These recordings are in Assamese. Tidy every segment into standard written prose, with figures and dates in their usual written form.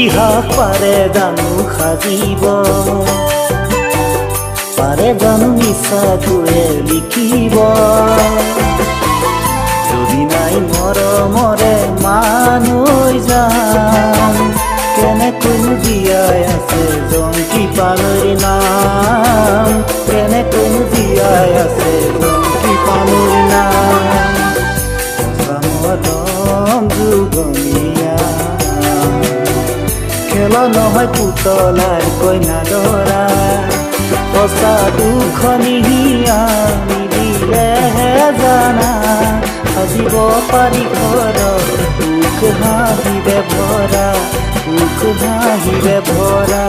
ইতিহাস পাৰে জানো সাজিব, পাৰে জানো নিচাটোৱে লিখিব। যদি নাই মৰমৰে মানুহ যাম, কেনেকৈনো জীয়াই আছে জংকী পানৈৰ নাম, কেনেকৈনো জীয়াই আছে জংকী পানৈৰ নাম। মৰম যুগমীয়া খেল নহয় পুতলাৰ কইনা দৰা, সঁচা দুখনীয়া মিলিলেহে জানা। সাজিব পাৰি ঘৰ সুখ হাঁহিৰে ভৰা, সুখ হাঁহিৰে ভৰা।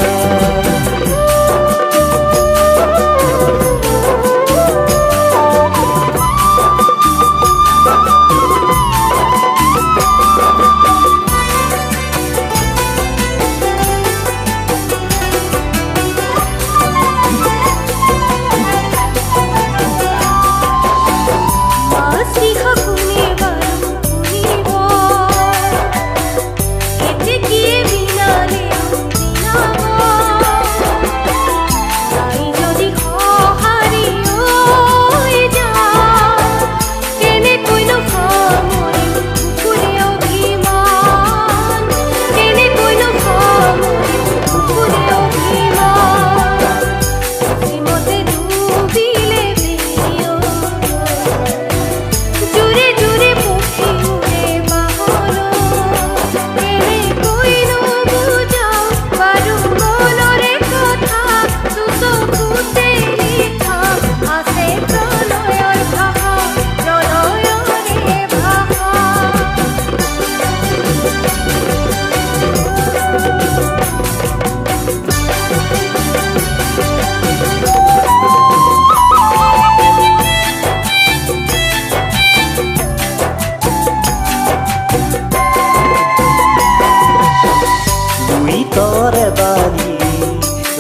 তৰে বালি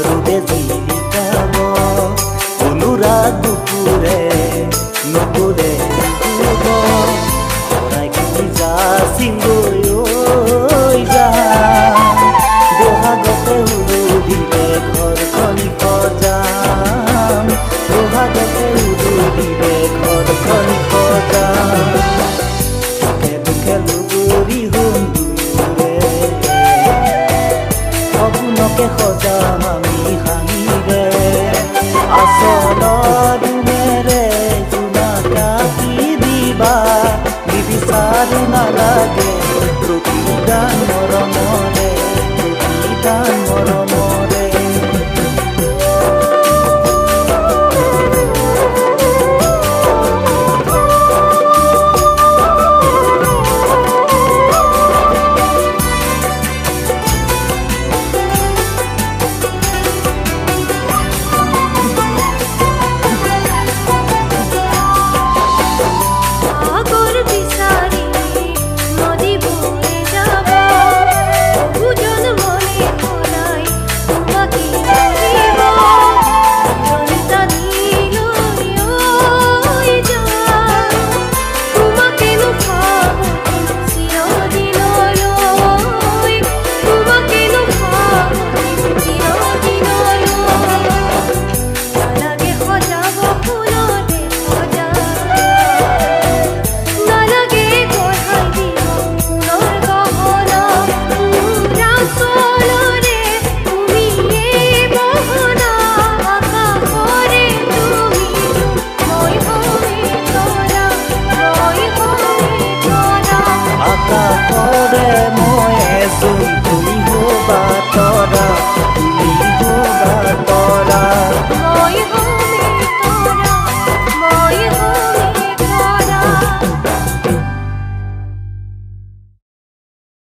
ৰূপে জিলিকাব, অনুৰাগ দুপুৰে নতুৰে চৰাইখিনি যাচিলৈ যা। বহাগতে উৰুধিলে ঘৰখনি সজাম, বহাগতে উৰুধিলে ঘৰখনি সজাম। দুখে দুখে লুগুৰি হোম সপোনকে সজাম আমি হাঁহিৰে, আচলত